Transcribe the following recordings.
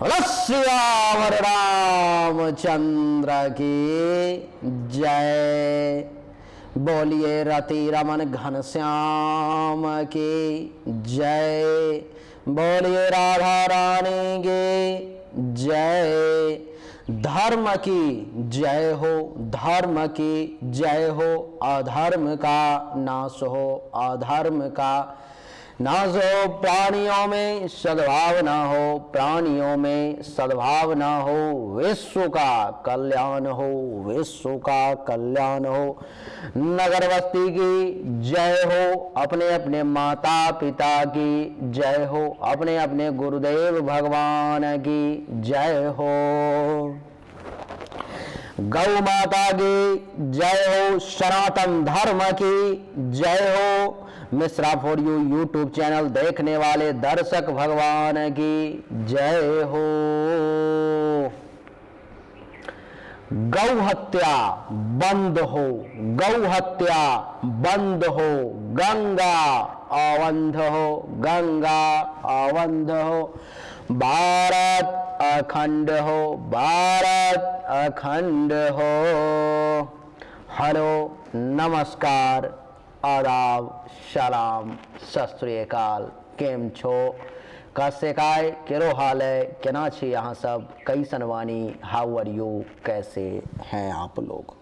श्रीराम रामचंद्र की जय। बोलिए रति रमन घनश्याम की जय। बोलिए राधा रानी की जय। धर्म की जय हो, धर्म की जय हो। अधर्म का नाश हो, अधर्म का नाश हो। प्राणियों में सद्भावना हो, प्राणियों में सद्भावना हो। विश्व का कल्याण हो, विश्व का कल्याण हो। नगर बस्ती की जय हो, अपने अपने माता पिता की जय हो, अपने अपने गुरुदेव भगवान की जय हो। गौ माता की जय हो, सनातन धर्म की जय हो। Mishra for you YouTube channel देखने वाले दर्शक भगवान की जय हो। गौ हत्या बंद हो, गौ हत्या बंद हो। गंगा अवंध हो, गंगा अवंध हो। भारत अखंड हो, भारत अखंड हो। हेलो, नमस्कार, आदाब, सलाम, सत श्री अकाल। केम छो, कसे काय, केरो हाल है, केना छी यहाँ सब, कैसन वानी, हाउ आर यू, कैसे हैं आप लोग।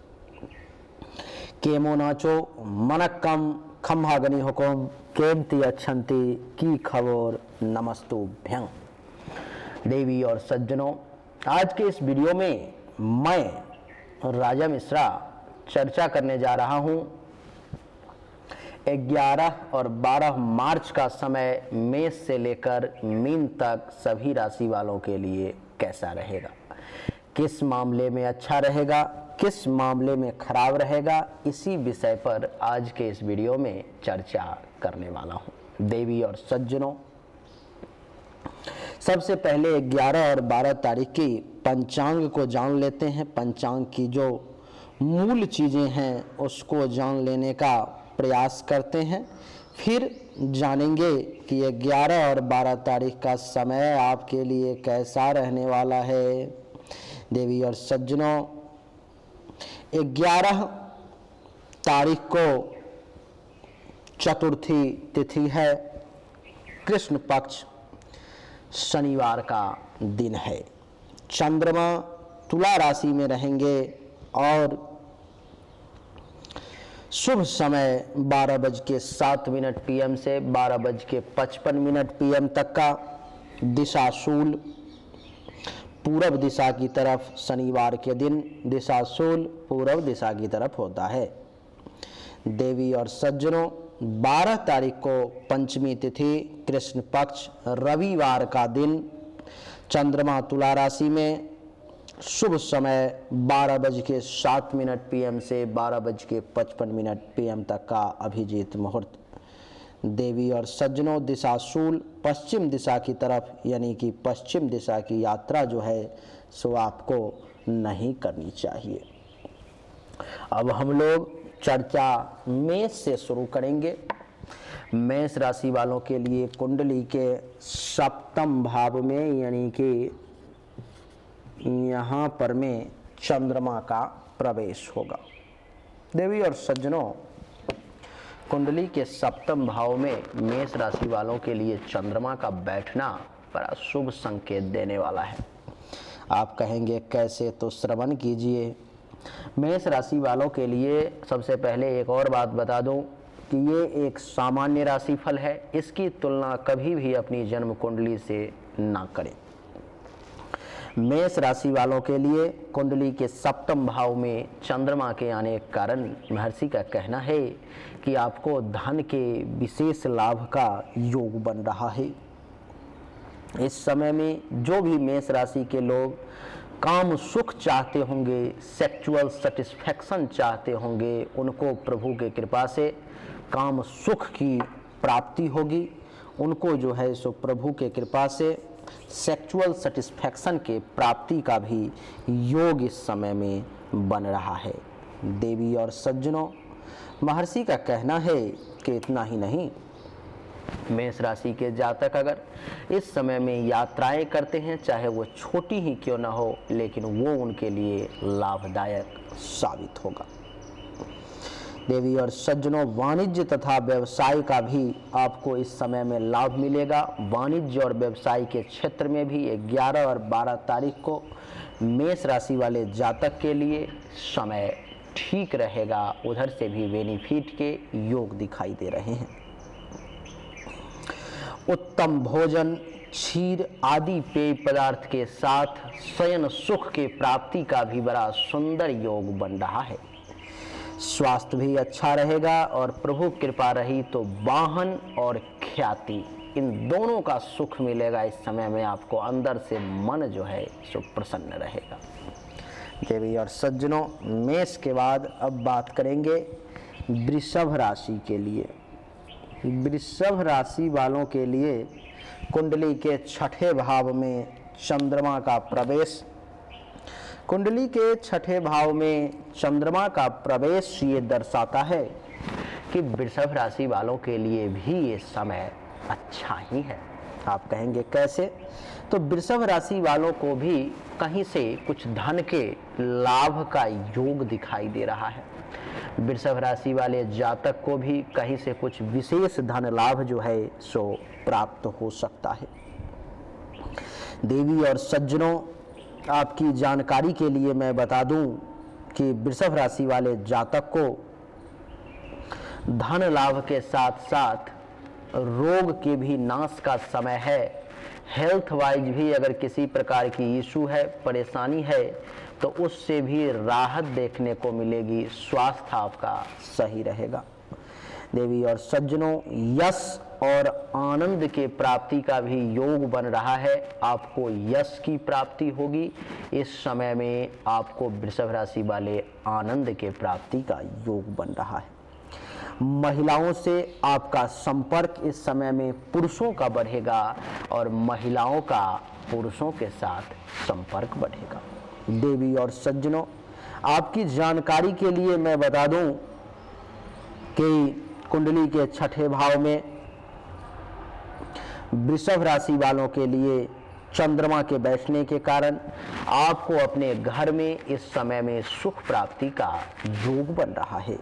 केमो नाचो मनक्कम खम्हागनी हुकुम केमती अच्छंती की खबर नमस्तुभ्यं। देवी और सज्जनों, आज के इस वीडियो में मैं राजा मिश्रा चर्चा करने जा रहा हूं 11 और 12 मार्च का समय मेष से लेकर मीन तक सभी राशि वालों के लिए कैसा रहेगा, किस मामले में अच्छा रहेगा, किस मामले में खराब रहेगा, इसी विषय पर आज के इस वीडियो में चर्चा करने वाला हूं। देवी और सज्जनों, सबसे पहले 11 और 12 तारीख की पंचांग को जान लेते हैं। पंचांग की जो मूल चीज़ें हैं उसको जान लेने का प्रयास करते हैं, फिर जानेंगे कि 11 और 12 तारीख का समय आपके लिए कैसा रहने वाला है। देवी और सज्जनों, 11 तारीख को चतुर्थी तिथि है, कृष्ण पक्ष शनिवार का दिन है। चंद्रमा तुला राशि में रहेंगे और शुभ समय 12:07 PM से 12:55 PM तक का। दिशा शूल पूरब दिशा की तरफ, शनिवार के दिन दिशा शूल पूरब दिशा की तरफ होता है। देवी और सज्जनों, 12 तारीख को पंचमी तिथि, कृष्ण पक्ष रविवार का दिन, चंद्रमा तुला राशि में, शुभ समय 12:07 PM से 12:55 PM तक का अभिजीत मुहूर्त। देवी और सज्जनों, दिशा शूल पश्चिम दिशा की तरफ, यानी कि पश्चिम दिशा की यात्रा जो है सो आपको नहीं करनी चाहिए। अब हम लोग चर्चा मेष से शुरू करेंगे। मेष राशि वालों के लिए कुंडली के सप्तम भाव में, यानी कि यहाँ पर में चंद्रमा का प्रवेश होगा। देवी और सज्जनों, कुंडली के सप्तम भाव में मेष राशि वालों के लिए चंद्रमा का बैठना बड़ा शुभ संकेत देने वाला है। आप कहेंगे कैसे, तो श्रवण कीजिए। मेष राशि वालों के लिए सबसे पहले एक और बात बता दूं कि ये एक सामान्य राशिफल है, इसकी तुलना कभी भी अपनी जन्म कुंडली से ना करें। मेष राशि वालों के लिए कुंडली के सप्तम भाव में चंद्रमा के आने के कारण महर्षि का कहना है कि आपको धन के विशेष लाभ का योग बन रहा है। इस समय में जो भी मेष राशि के लोग काम सुख चाहते होंगे, सेक्सुअल सेटिस्फैक्शन चाहते होंगे, उनको प्रभु के कृपा से काम सुख की प्राप्ति होगी। उनको जो है सो प्रभु के कृपा से सेक्सुअल सेटिस्फैक्शन के प्राप्ति का भी योग इस समय में बन रहा है। देवी और सज्जनों, महर्षि का कहना है कि इतना ही नहीं, मेष राशि के जातक अगर इस समय में यात्राएं करते हैं, चाहे वो छोटी ही क्यों ना हो, लेकिन वो उनके लिए लाभदायक साबित होगा। देवी और सज्जनों, वाणिज्य तथा व्यवसाय का भी आपको इस समय में लाभ मिलेगा। वाणिज्य और व्यवसाय के क्षेत्र में भी 11 और 12 तारीख को मेष राशि वाले जातक के लिए समय ठीक रहेगा। उधर से भी बेनिफिट के योग दिखाई दे रहे हैं। उत्तम भोजन, क्षीर आदि पेय पदार्थ के साथ शयन सुख के प्राप्ति का भी बड़ा सुंदर योग बन रहा है। स्वास्थ्य भी अच्छा रहेगा और प्रभु कृपा रही तो वाहन और ख्याति, इन दोनों का सुख मिलेगा। इस समय में आपको अंदर से मन जो है सो प्रसन्न रहेगा। देवी और सज्जनों, मेष के बाद अब बात करेंगे वृषभ राशि के लिए। वृषभ राशि वालों के लिए कुंडली के छठे भाव में चंद्रमा का प्रवेश। कुंडली के छठे भाव में चंद्रमा का प्रवेश ये दर्शाता है कि वृषभ राशि वालों के लिए भी ये समय अच्छा ही है। आप कहेंगे कैसे? तो वृषभ राशि वालों को भी कहीं से कुछ धन के लाभ का योग दिखाई दे रहा है। वृषभ राशि वाले जातक को भी कहीं से कुछ विशेष धन लाभ जो है सो प्राप्त हो सकता है। देवी और सज्जनों, आपकी जानकारी के लिए मैं बता दूं कि वृषभ राशि वाले जातक को धन लाभ के साथ साथ रोग के भी नाश का समय है। हेल्थ वाइज भी अगर किसी प्रकार की इशू है, परेशानी है, तो उससे भी राहत देखने को मिलेगी। स्वास्थ्य आपका सही रहेगा। देवी और सज्जनों, यश और आनंद के प्राप्ति का भी योग बन रहा है। आपको यश की प्राप्ति होगी। इस समय में आपको वृषभ राशि वाले आनंद के प्राप्ति का योग बन रहा है। महिलाओं से आपका संपर्क इस समय में पुरुषों का बढ़ेगा और महिलाओं का पुरुषों के साथ संपर्क बढ़ेगा। देवी और सज्जनों, आपकी जानकारी के लिए मैं बता दूं कि कुंडली के छठे भाव में वृषभ राशि वालों के लिए चंद्रमा के बैठने के कारण आपको अपने घर में इस समय में सुख प्राप्ति का योग बन रहा है।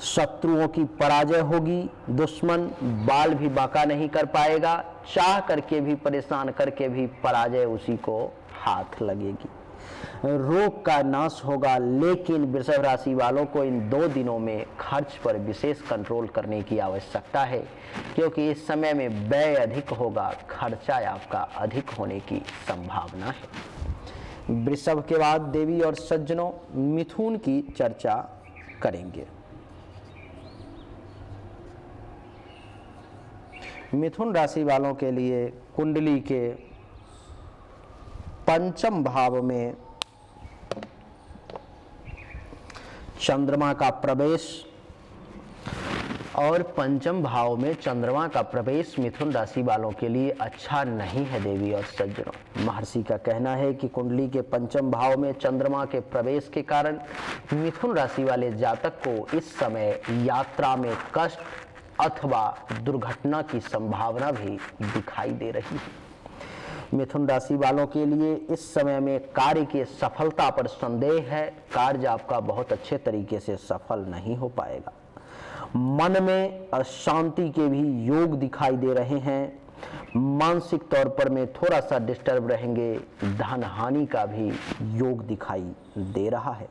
शत्रुओं की पराजय होगी। दुश्मन बाल भी बांका नहीं कर पाएगा। चाह करके भी, परेशान करके भी पराजय उसी को हाथ लगेगी। रोग का नाश होगा। लेकिन वृषभ राशि वालों को इन 2 दिनों में खर्च पर विशेष कंट्रोल करने की आवश्यकता है, क्योंकि इस समय में व्यय अधिक होगा, खर्चा आपका अधिक होने की संभावना है। वृषभ के बाद देवी और सज्जनों, मिथुन की चर्चा करेंगे। मिथुन राशि वालों के लिए कुंडली के पंचम भाव में चंद्रमा का प्रवेश, और पंचम भाव में चंद्रमा का प्रवेश मिथुन राशि वालों के लिए अच्छा नहीं है। देवी और सज्जनों, महर्षि का कहना है कि कुंडली के पंचम भाव में चंद्रमा के प्रवेश के कारण मिथुन राशि वाले जातक को इस समय यात्रा में कष्ट अथवा दुर्घटना की संभावना भी दिखाई दे रही है। मिथुन राशि वालों के लिए इस समय में कार्य की सफलता पर संदेह है। कार्य आपका बहुत अच्छे तरीके से सफल नहीं हो पाएगा। मन में अशांति के भी योग दिखाई दे रहे हैं। मानसिक तौर पर में थोड़ा सा डिस्टर्ब रहेंगे। धन हानि का भी योग दिखाई दे रहा है।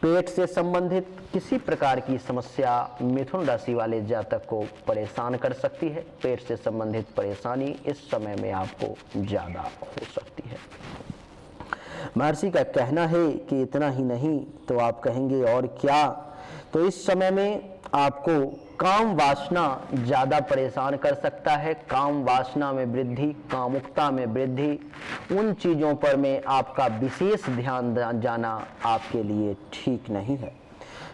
पेट से संबंधित किसी प्रकार की समस्या मिथुन राशि वाले जातक को परेशान कर सकती है। पेट से संबंधित परेशानी इस समय में आपको ज्यादा हो सकती है। महर्षि का कहना है कि इतना ही नहीं तो आप कहेंगे और क्या, तो इस समय में आपको काम वासना ज्यादा परेशान कर सकता है। काम वासना में वृद्धि, कामुकता में वृद्धि, उन चीजों पर में आपका विशेष ध्यान जाना आपके लिए ठीक नहीं है।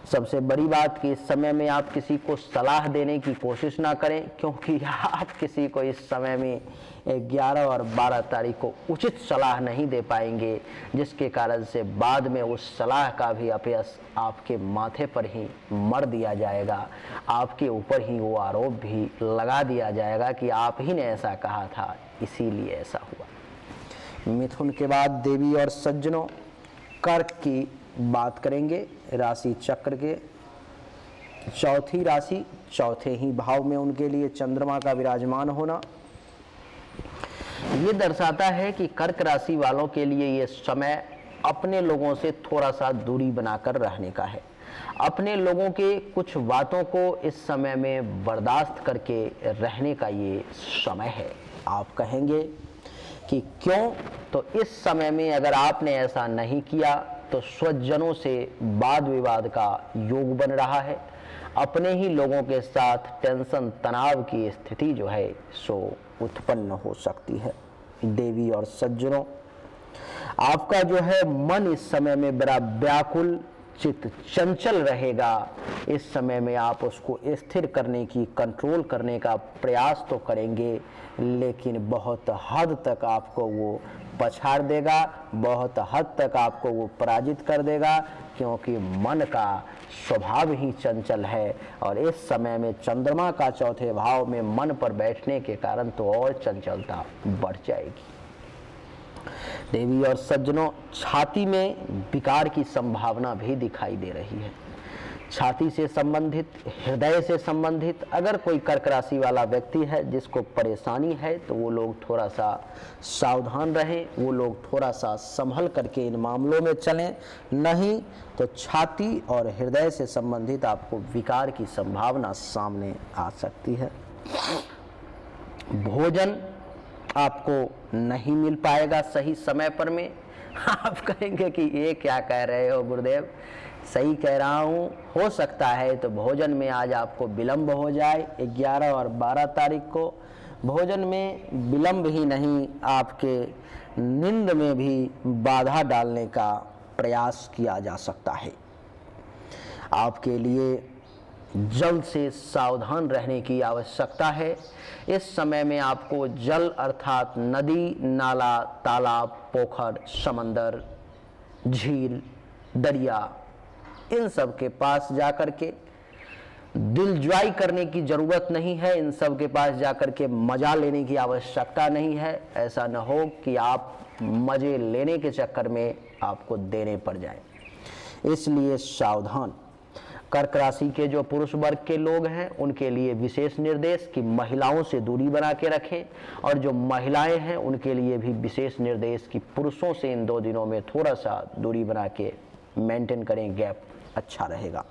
सबसे बड़ी बात कि इस समय में आप किसी को सलाह देने की कोशिश ना करें, क्योंकि आप किसी को इस समय में 11 और 12 तारीख को उचित सलाह नहीं दे पाएंगे, जिसके कारण से बाद में उस सलाह का भी अपयश आपके माथे पर ही मर दिया जाएगा, आपके ऊपर ही वो आरोप भी लगा दिया जाएगा कि आप ही ने ऐसा कहा था, इसीलिए ऐसा हुआ। मिथुन के बाद देवी और सज्जनों, कर्क की बात करेंगे। राशि चक्र के चौथी राशि, चौथे ही भाव में उनके लिए चंद्रमा का विराजमान होना ये दर्शाता है कि कर्क राशि वालों के लिए ये समय अपने लोगों से थोड़ा सा दूरी बनाकर रहने का है। अपने लोगों के कुछ बातों को इस समय में बर्दाश्त करके रहने का ये समय है। आप कहेंगे कि क्यों? तो इस समय में अगर आपने ऐसा नहीं किया तो स्वजनों से वाद विवाद का योग बन रहा है। अपने ही लोगों के साथ टेंशन तनाव की स्थिति जो है सो उत्पन्न हो सकती है। देवी और सज्जनों, आपका जो है मन इस समय में बड़ा व्याकुल, चित्त चंचल रहेगा। इस समय में आप उसको स्थिर करने की, कंट्रोल करने का प्रयास तो करेंगे, लेकिन बहुत हद तक आपको वो पछाड़ देगा, बहुत हद तक आपको वो पराजित कर देगा, क्योंकि मन का स्वभाव ही चंचल है। और इस समय में चंद्रमा का चौथे भाव में मन पर बैठने के कारण तो और चंचलता बढ़ जाएगी। देवी और सज्जनों, छाती में विकार की संभावना भी दिखाई दे रही है। छाती से संबंधित, हृदय से संबंधित अगर कोई कर्क राशि वाला व्यक्ति है जिसको परेशानी है, तो वो लोग थोड़ा सा सावधान रहें, वो लोग थोड़ा सा संभल करके इन मामलों में चलें, नहीं तो छाती और हृदय से संबंधित आपको विकार की संभावना सामने आ सकती है। भोजन आपको नहीं मिल पाएगा सही समय पर में। आप कहेंगे कि ये क्या कह रहे हो गुरुदेव? सही कह रहा हूँ। हो सकता है तो भोजन में आज आपको विलंब हो जाए। 11 और 12 तारीख को भोजन में विलंब ही नहीं, आपके नींद में भी बाधा डालने का प्रयास किया जा सकता है। आपके लिए जल से सावधान रहने की आवश्यकता है। इस समय में आपको जल अर्थात नदी, नाला, तालाब, पोखर, समंदर, झील, दरिया, इन सब के पास जाकर के दिल ज्वाई करने की जरूरत नहीं है। इन सब के पास जाकर के मजा लेने की आवश्यकता नहीं है। ऐसा न हो कि आप मजे लेने के चक्कर में आपको देने पड़ जाए, इसलिए सावधान। कर्क राशि के जो पुरुष वर्ग के लोग हैं उनके लिए विशेष निर्देश कि महिलाओं से दूरी बना के रखें, और जो महिलाएं हैं उनके लिए भी विशेष निर्देश कि पुरुषों से इन 2 दिनों में थोड़ा सा दूरी बना के मेंटेन करें, गैप अच्छा रहेगा।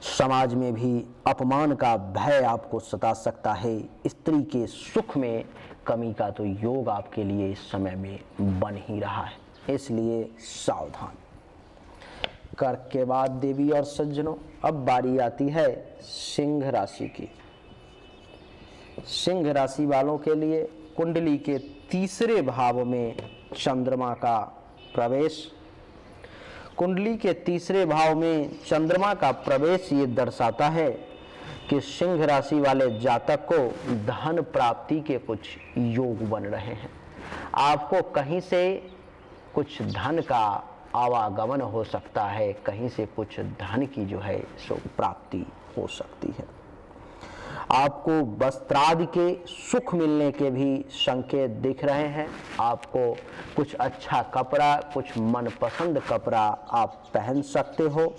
समाज में भी अपमान का भय आपको सता सकता है। स्त्री के सुख में कमी का तो योग आपके लिए इस समय में बन ही रहा है, इसलिए सावधान। कर्क के बाद देवी और सज्जनों, अब बारी आती है सिंह राशि की। सिंह राशि वालों के लिए कुंडली के तीसरे भाव में चंद्रमा का प्रवेश। कुंडली के तीसरे भाव में चंद्रमा का प्रवेश ये दर्शाता है कि सिंह राशि वाले जातक को धन प्राप्ति के कुछ योग बन रहे हैं। आपको कहीं से कुछ धन का आवागमन हो सकता है, कहीं से कुछ धन की जो है सो प्राप्ति हो सकती है। आपको वस्त्रादि के सुख मिलने के भी संकेत दिख रहे हैं। आपको कुछ अच्छा कपड़ा, कुछ मनपसंद कपड़ा आप पहन सकते हो।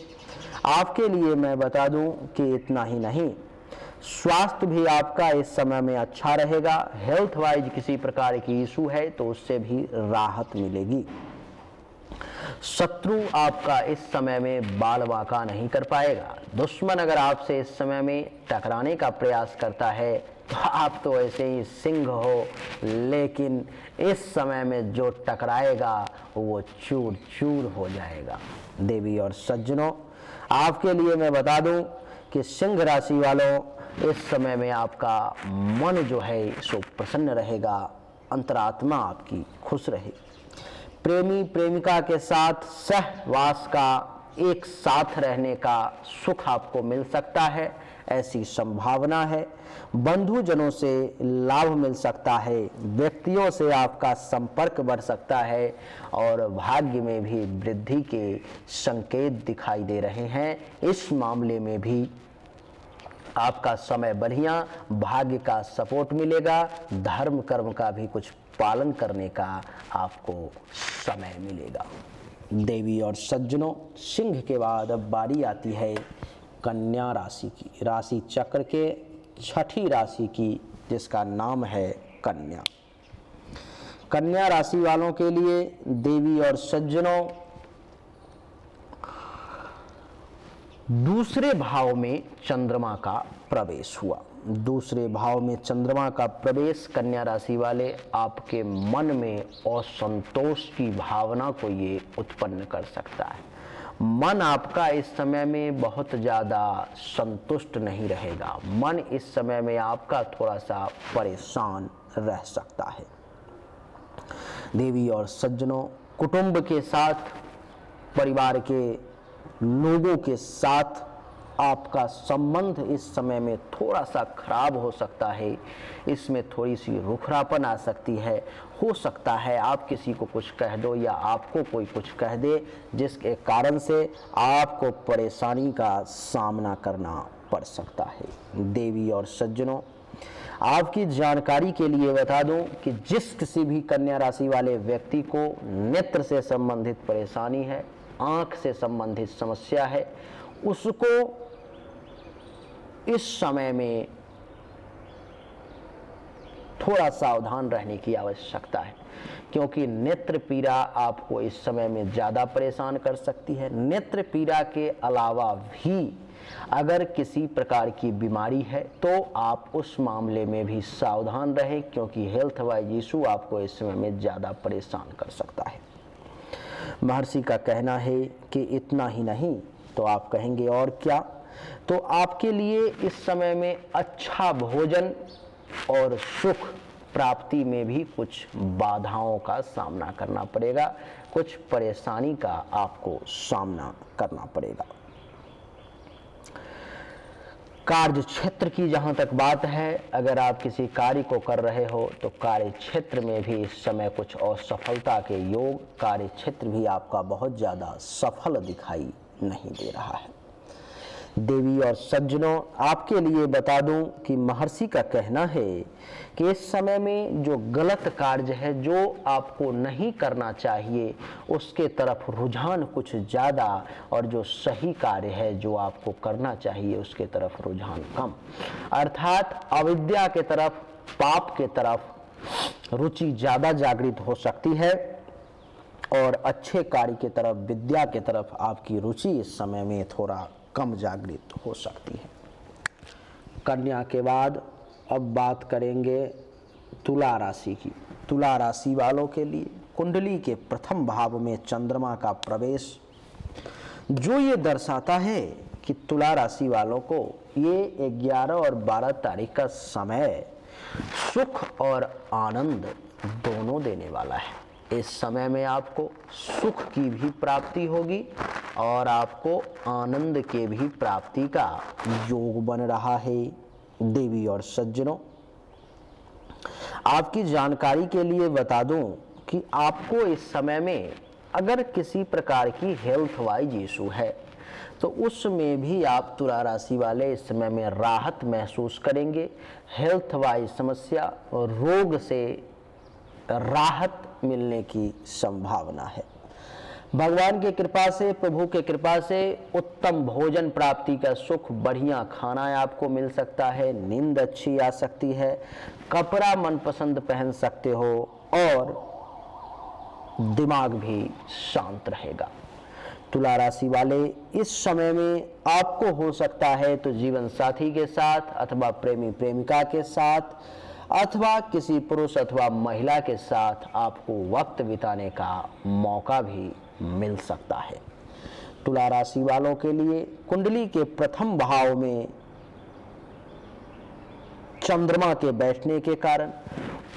आपके लिए मैं बता दूं कि इतना ही नहीं, स्वास्थ्य भी आपका इस समय में अच्छा रहेगा। हेल्थ वाइज किसी प्रकार की इशू है तो उससे भी राहत मिलेगी। शत्रु आपका इस समय में बाल वाका नहीं कर पाएगा। दुश्मन अगर आपसे इस समय में टकराने का प्रयास करता है तो आप तो ऐसे ही सिंह हो, लेकिन इस समय में जो टकराएगा वो चूर चूर हो जाएगा। देवी और सज्जनों, आपके लिए मैं बता दूं कि सिंह राशि वालों, इस समय में आपका मन जो है सो प्रसन्न रहेगा, अंतरात्मा आपकी खुश रहेगी। प्रेमी प्रेमिका के साथ सहवास का एक साथ रहने का सुख आपको मिल सकता है, ऐसी संभावना है। बंधुजनों से लाभ मिल सकता है, व्यक्तियों से आपका संपर्क बढ़ सकता है और भाग्य में भी वृद्धि के संकेत दिखाई दे रहे हैं। इस मामले में भी आपका समय बढ़िया, भाग्य का सपोर्ट मिलेगा, धर्म कर्म का भी कुछ पालन करने का आपको समय मिलेगा। देवी और सज्जनों, सिंह के बाद अब बारी आती है कन्या राशि की, राशि चक्र के छठी राशि की, जिसका नाम है कन्या। कन्या राशि वालों के लिए देवी और सज्जनों, दूसरे भाव में चंद्रमा का प्रवेश हुआ। दूसरे भाव में चंद्रमा का प्रवेश कन्या राशि वाले आपके मन में असंतोष की भावना को ये उत्पन्न कर सकता है। मन आपका इस समय में बहुत ज़्यादा संतुष्ट नहीं रहेगा। मन इस समय में आपका थोड़ा सा परेशान रह सकता है। देवी और सज्जनों, कुटुंब के साथ, परिवार के लोगों के साथ आपका संबंध इस समय में थोड़ा सा खराब हो सकता है। इसमें थोड़ी सी रुखरापन आ सकती है। हो सकता है आप किसी को कुछ कह दो या आपको कोई कुछ कह दे, जिसके कारण से आपको परेशानी का सामना करना पड़ सकता है। देवी और सज्जनों, आपकी जानकारी के लिए बता दूं कि जिस किसी भी कन्या राशि वाले व्यक्ति को नेत्र से संबंधित परेशानी है, आंख से संबंधित समस्या है, उसको इस समय में थोड़ा सावधान रहने की आवश्यकता है, क्योंकि नेत्र पीड़ा आपको इस समय में ज़्यादा परेशान कर सकती है। नेत्र पीड़ा के अलावा भी अगर किसी प्रकार की बीमारी है तो आप उस मामले में भी सावधान रहें, क्योंकि हेल्थ वाइज इशू आपको इस समय में ज़्यादा परेशान कर सकता है। महर्षि का कहना है कि इतना ही नहीं तो आप कहेंगे और क्या, तो आपके लिए इस समय में अच्छा भोजन और सुख प्राप्ति में भी कुछ बाधाओं का सामना करना पड़ेगा, कुछ परेशानी का आपको सामना करना पड़ेगा। कार्य क्षेत्र की जहां तक बात है, अगर आप किसी कार्य को कर रहे हो तो कार्य क्षेत्र में भी इस समय कुछ असफलता के योग, कार्य क्षेत्र भी आपका बहुत ज़्यादा सफल दिखाई नहीं दे रहा है। देवी और सज्जनों, आपके लिए बता दूं कि महर्षि का कहना है कि इस समय में जो गलत कार्य है, जो आपको नहीं करना चाहिए, उसके तरफ रुझान कुछ ज़्यादा, और जो सही कार्य है जो आपको करना चाहिए उसके तरफ रुझान कम। अर्थात अविद्या के तरफ, पाप के तरफ रुचि ज़्यादा जागृत हो सकती है और अच्छे कार्य की तरफ, विद्या की तरफ आपकी रुचि इस समय में थोड़ा कम जागृत हो सकती है। कन्या के बाद अब बात करेंगे तुला राशि की। तुला राशि वालों के लिए कुंडली के प्रथम भाव में चंद्रमा का प्रवेश, जो ये दर्शाता है कि तुला राशि वालों को ये 11 और 12 तारीख का समय सुख और आनंद दोनों देने वाला है। इस समय में आपको सुख की भी प्राप्ति होगी और आपको आनंद के भी प्राप्ति का योग बन रहा है। देवी और सज्जनों, आपकी जानकारी के लिए बता दूं कि आपको इस समय में अगर किसी प्रकार की हेल्थ वाइज इशू है तो उसमें भी आप तुला राशि वाले इस समय में राहत महसूस करेंगे। हेल्थ वाइज समस्या और रोग से राहत मिलने की संभावना है। भगवान की कृपा से, प्रभु के कृपा से उत्तम भोजन प्राप्ति का सुख, बढ़िया खाना आपको मिल सकता है, नींद अच्छी आ सकती है, कपड़ा मनपसंद पहन सकते हो और दिमाग भी शांत रहेगा। तुला राशि वाले इस समय में आपको हो सकता है तो जीवन साथी के साथ अथवा प्रेमी प्रेमिका के साथ अथवा किसी पुरुष अथवा महिला के साथ आपको वक्त बिताने का मौका भी मिल सकता है। तुला राशि वालों के लिए कुंडली के प्रथम भाव में चंद्रमा के बैठने के कारण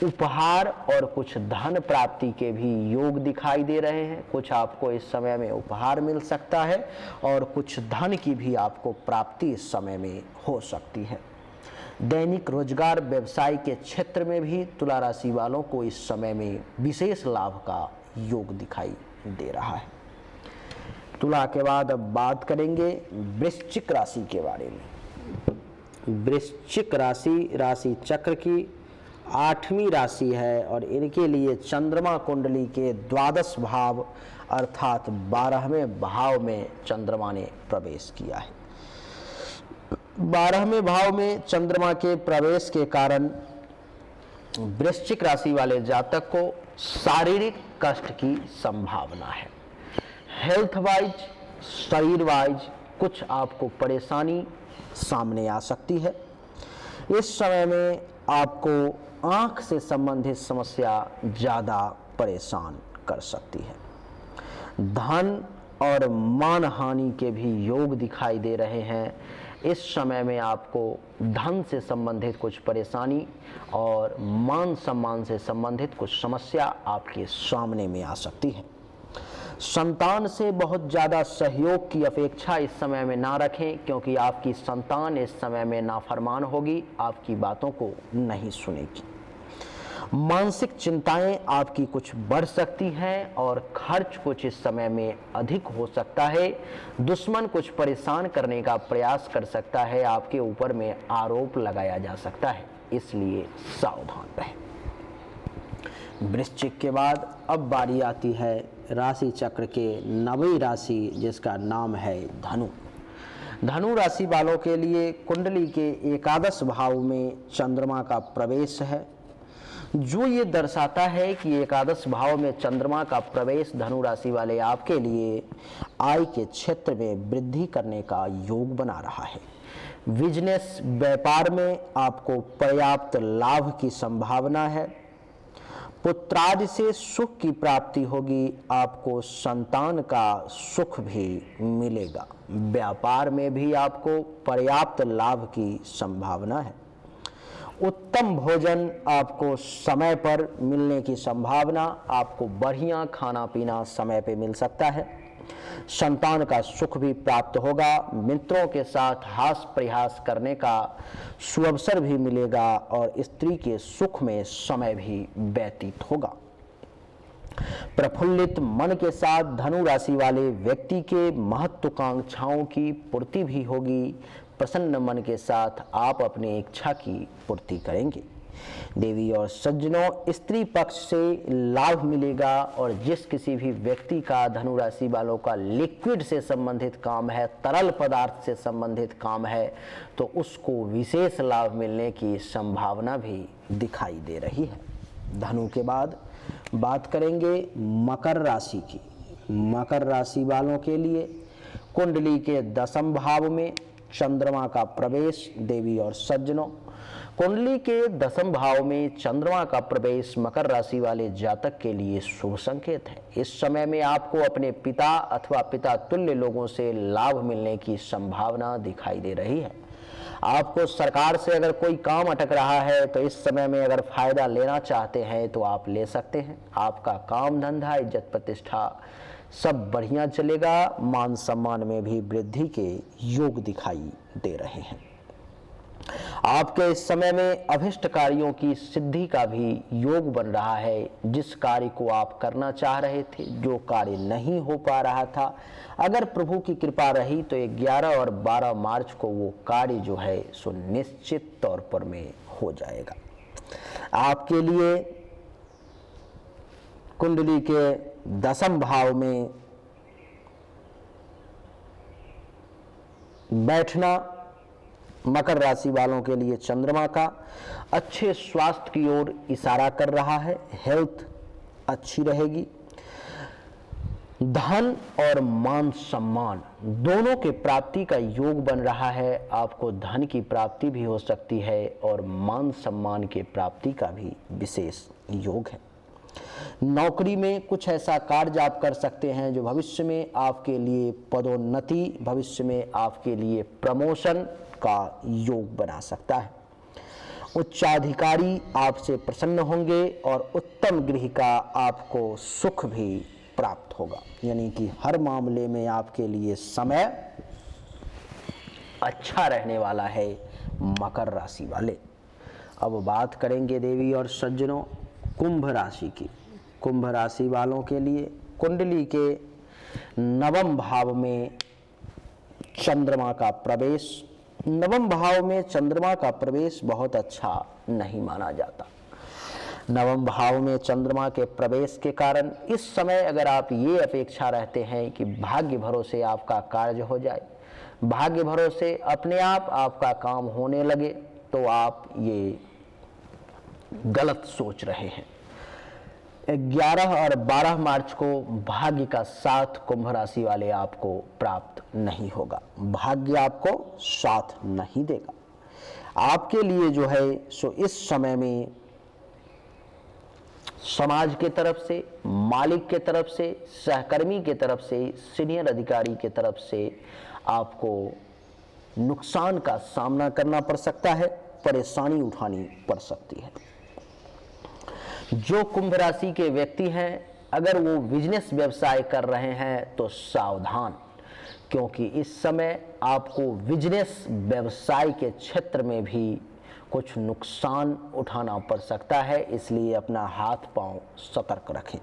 उपहार और कुछ धन प्राप्ति के भी योग दिखाई दे रहे हैं। कुछ आपको इस समय में उपहार मिल सकता है और कुछ धन की भी आपको प्राप्ति इस समय में हो सकती है। दैनिक रोजगार व्यवसाय के क्षेत्र में भी तुला राशि वालों को इस समय में विशेष लाभ का योग दिखाई दे रहा है। तुला के बाद अब बात करेंगे वृश्चिक राशि के बारे में। वृश्चिक राशि राशि चक्र की 8वीं राशि है और इनके लिए चंद्रमा कुंडली के द्वादश भाव अर्थात 12वें भाव में चंद्रमा ने प्रवेश किया है। 12वें भाव में चंद्रमा के प्रवेश के कारण वृश्चिक राशि वाले जातक को शारीरिक कष्ट की संभावना है। हेल्थ वाइज, शरीर वाइज कुछ आपको परेशानी सामने आ सकती है। इस समय में आपको आंख से संबंधित समस्या ज़्यादा परेशान कर सकती है। धन और मान हानि के भी योग दिखाई दे रहे हैं। इस समय में आपको धन से संबंधित कुछ परेशानी और मान सम्मान से संबंधित कुछ समस्या आपके सामने में आ सकती है। संतान से बहुत ज़्यादा सहयोग की अपेक्षा इस समय में ना रखें, क्योंकि आपकी संतान इस समय में नाफरमान होगी, आपकी बातों को नहीं सुनेगी। मानसिक चिंताएं आपकी कुछ बढ़ सकती हैं और खर्च कुछ इस समय में अधिक हो सकता है। दुश्मन कुछ परेशान करने का प्रयास कर सकता है, आपके ऊपर में आरोप लगाया जा सकता है, इसलिए सावधान रहें। वृश्चिक के बाद अब बारी आती है राशि चक्र के 9वीं राशि, जिसका नाम है धनु। धनु राशि वालों के लिए कुंडली के एकादश भाव में चंद्रमा का प्रवेश है, जो ये दर्शाता है कि एकादश भाव में चंद्रमा का प्रवेश धनु राशि वाले आपके लिए आय के क्षेत्र में वृद्धि करने का योग बना रहा है। बिजनेस व्यापार में आपको पर्याप्त लाभ की संभावना है। पुत्रादि से सुख की प्राप्ति होगी, आपको संतान का सुख भी मिलेगा। व्यापार में भी आपको पर्याप्त लाभ की संभावना है। उत्तम भोजन आपको समय पर मिलने की संभावना, आपको बढ़िया खाना पीना समय पे मिल सकता है। संतान का सुख भी प्राप्त होगा। मित्रों के साथ हास प्रयास करने का सुअवसर भी मिलेगा और स्त्री के सुख में समय भी व्यतीत होगा। प्रफुल्लित मन के साथ धनु राशि वाले व्यक्ति के महत्वाकांक्षाओं की पूर्ति भी होगी। प्रसन्न मन के साथ आप अपनी इच्छा की पूर्ति करेंगे। देवी और सज्जनों, स्त्री पक्ष से लाभ मिलेगा और जिस किसी भी व्यक्ति का धनु राशि वालों का लिक्विड से संबंधित काम है, तरल पदार्थ से संबंधित काम है, तो उसको विशेष लाभ मिलने की संभावना भी दिखाई दे रही है। धनु के बाद बात करेंगे मकर राशि की। मकर राशि वालों के लिए कुंडली के 10वें भाव में चंद्रमा का प्रवेश। देवी और सज्जनों, कुंडली के 10वें भाव में चंद्रमा का प्रवेश मकर राशि वाले जातक के लिए शुभ संकेत है। इस समय में आपको अपने पिता अथवा पिता तुल्य लोगों से लाभ मिलने की संभावना दिखाई दे रही है। आपको सरकार से अगर कोई काम अटक रहा है तो इस समय में अगर फायदा लेना चाहते हैं तो आप ले सकते हैं। आपका काम धंधा, इज्जत प्रतिष्ठा सब बढ़िया चलेगा। मान सम्मान में भी वृद्धि के योग दिखाई दे रहे हैं। आपके इस समय में अभिष्ट कार्यों की सिद्धि का भी योग बन रहा है। जिस कार्य को आप करना चाह रहे थे, जो कार्य नहीं हो पा रहा था, अगर प्रभु की कृपा रही तो 11 और 12 मार्च को वो कार्य जो है सो निश्चित तौर पर में हो जाएगा। आपके लिए कुंडली के 10वें भाव में बैठना मकर राशि वालों के लिए चंद्रमा का अच्छे स्वास्थ्य की ओर इशारा कर रहा है। हेल्थ अच्छी रहेगी। धन और मान सम्मान दोनों के प्राप्ति का योग बन रहा है। आपको धन की प्राप्ति भी हो सकती है और मान सम्मान के प्राप्ति का भी विशेष योग है। नौकरी में कुछ ऐसा कार्य आप कर सकते हैं जो भविष्य में आपके लिए पदोन्नति, भविष्य में आपके लिए प्रमोशन का योग बना सकता है। उच्चाधिकारी आपसे प्रसन्न होंगे और उत्तम गृह का आपको सुख भी प्राप्त होगा। यानी कि हर मामले में आपके लिए समय अच्छा रहने वाला है मकर राशि वाले। अब बात करेंगे देवी और सज्जनों कुंभ राशि की। कुंभ राशि वालों के लिए कुंडली के नवम भाव में चंद्रमा का प्रवेश, नवम भाव में चंद्रमा का प्रवेश बहुत अच्छा नहीं माना जाता। नवम भाव में चंद्रमा के प्रवेश के कारण इस समय अगर आप ये अपेक्षा रहते हैं कि भाग्य भरोसे आपका कार्य हो जाए, भाग्य भरोसे अपने आप आपका काम होने लगे, तो आप ये गलत सोच रहे हैं। 11 और 12 मार्च को भाग्य का साथ कुंभ राशि वाले आपको प्राप्त नहीं होगा। भाग्य आपको साथ नहीं देगा। आपके लिए जो है सो इस समय में समाज के तरफ से, मालिक के तरफ से, सहकर्मी के तरफ से, सीनियर अधिकारी के तरफ से आपको नुकसान का सामना करना पड़ सकता है, परेशानी उठानी पड़ सकती है। जो कुंभ राशि के व्यक्ति हैं, अगर वो बिजनेस व्यवसाय कर रहे हैं तो सावधान, क्योंकि इस समय आपको बिजनेस व्यवसाय के क्षेत्र में भी कुछ नुकसान उठाना पड़ सकता है, इसलिए अपना हाथ पांव सतर्क रखें।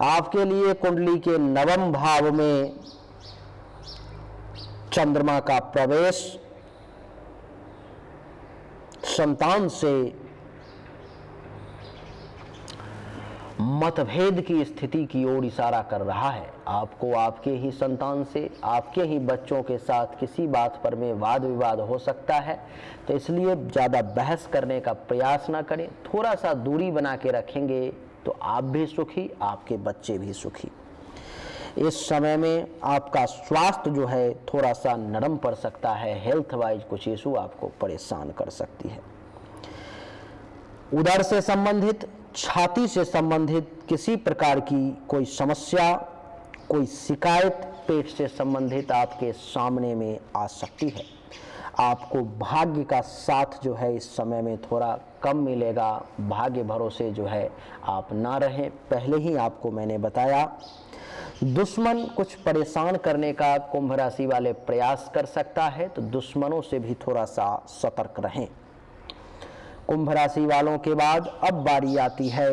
आपके लिए कुंडली के नवम भाव में चंद्रमा का प्रवेश संतान से मतभेद की स्थिति की ओर इशारा कर रहा है। आपको आपके ही संतान से, आपके ही बच्चों के साथ किसी बात पर में वाद विवाद हो सकता है, तो इसलिए ज़्यादा बहस करने का प्रयास ना करें। थोड़ा सा दूरी बना के रखेंगे तो आप भी सुखी, आपके बच्चे भी सुखी। इस समय में आपका स्वास्थ्य जो है थोड़ा सा नरम पड़ सकता है, हेल्थ वाइज कुछ इशू आपको परेशान कर सकती है। उदर से संबंधित, छाती से संबंधित किसी प्रकार की कोई समस्या, कोई शिकायत पेट से संबंधित आपके सामने में आ सकती है। आपको भाग्य का साथ जो है इस समय में थोड़ा कम मिलेगा। भाग्य भरोसे जो है आप ना रहें। पहले ही आपको मैंने बताया, दुश्मन कुछ परेशान करने का कुंभ राशि वाले प्रयास कर सकता है, तो दुश्मनों से भी थोड़ा सा सतर्क रहें। कुंभ राशि वालों के बाद अब बारी आती है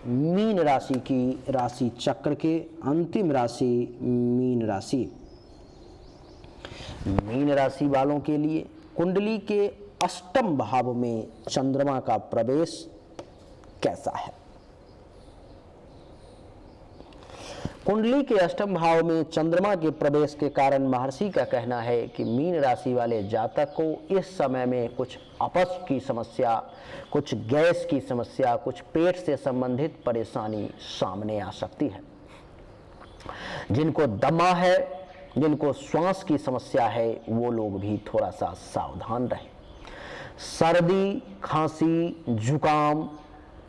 मीन राशि की। राशि चक्र के अंतिम राशि मीन राशि। मीन राशि वालों के लिए कुंडली के अष्टम भाव में चंद्रमा का प्रवेश कैसा है? कुंडली के अष्टम भाव में चंद्रमा के प्रवेश के कारण महर्षि का कहना है कि मीन राशि वाले जातक को इस समय में कुछ अपच की समस्या, कुछ गैस की समस्या, कुछ पेट से संबंधित परेशानी सामने आ सकती है। जिनको दमा है, जिनको श्वास की समस्या है, वो लोग भी थोड़ा सा सावधान रहें। सर्दी, खांसी, जुकाम,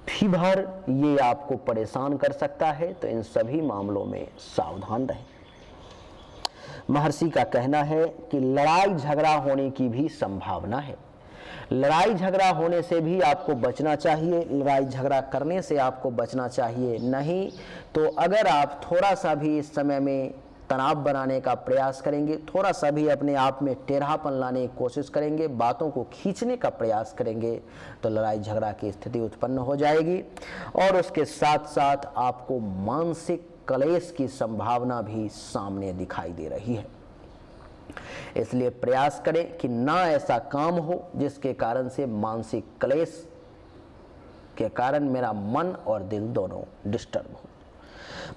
फीवर ये आपको परेशान कर सकता है, तो इन सभी मामलों में सावधान रहें। महर्षि का कहना है कि लड़ाई झगड़ा होने की भी संभावना है। लड़ाई झगड़ा होने से भी आपको बचना चाहिए, लड़ाई झगड़ा करने से आपको बचना चाहिए। नहीं तो अगर आप थोड़ा सा भी इस समय में तनाव बनाने का प्रयास करेंगे, थोड़ा सा भी अपने आप में टेढ़ापन लाने की कोशिश करेंगे, बातों को खींचने का प्रयास करेंगे, तो लड़ाई झगड़ा की स्थिति उत्पन्न हो जाएगी। और उसके साथ साथ आपको मानसिक क्लेश की संभावना भी सामने दिखाई दे रही है। इसलिए प्रयास करें कि ना ऐसा काम हो जिसके कारण से मानसिक क्लेश के कारण मेरा मन और दिल दोनों डिस्टर्ब हो।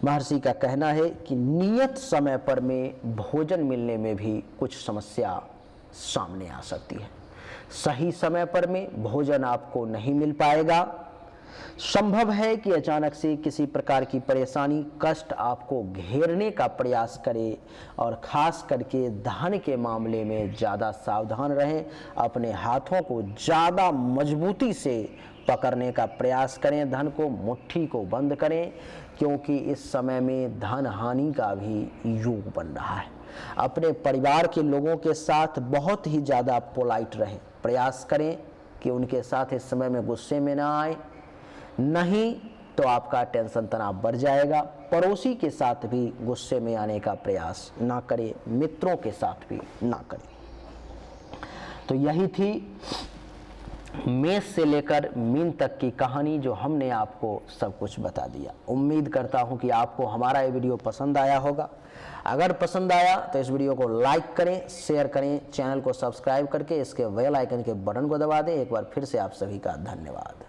महर्षि का कहना है कि नियत समय पर में भोजन मिलने में भी कुछ समस्या सामने आ सकती है। सही समय पर में भोजन आपको नहीं मिल पाएगा। संभव है कि अचानक से किसी प्रकार की परेशानी, कष्ट आपको घेरने का प्रयास करे, और खास करके धन के मामले में ज़्यादा सावधान रहें। अपने हाथों को ज़्यादा मजबूती से पकड़ने का प्रयास करें, धन को, मुट्ठी को बंद करें, क्योंकि इस समय में धन हानि का भी योग बन रहा है। अपने परिवार के लोगों के साथ बहुत ही ज़्यादा पोलाइट रहें, प्रयास करें कि उनके साथ इस समय में गुस्से में ना आए, नहीं तो आपका टेंशन तनाव बढ़ जाएगा। पड़ोसी के साथ भी गुस्से में आने का प्रयास ना करें, मित्रों के साथ भी ना करें। तो यही थी मेष से लेकर मीन तक की कहानी, जो हमने आपको सब कुछ बता दिया। उम्मीद करता हूं कि आपको हमारा ये वीडियो पसंद आया होगा। अगर पसंद आया तो इस वीडियो को लाइक करें, शेयर करें, चैनल को सब्सक्राइब करके इसके बेल आइकन के बटन को दबा दें। एक बार फिर से आप सभी का धन्यवाद।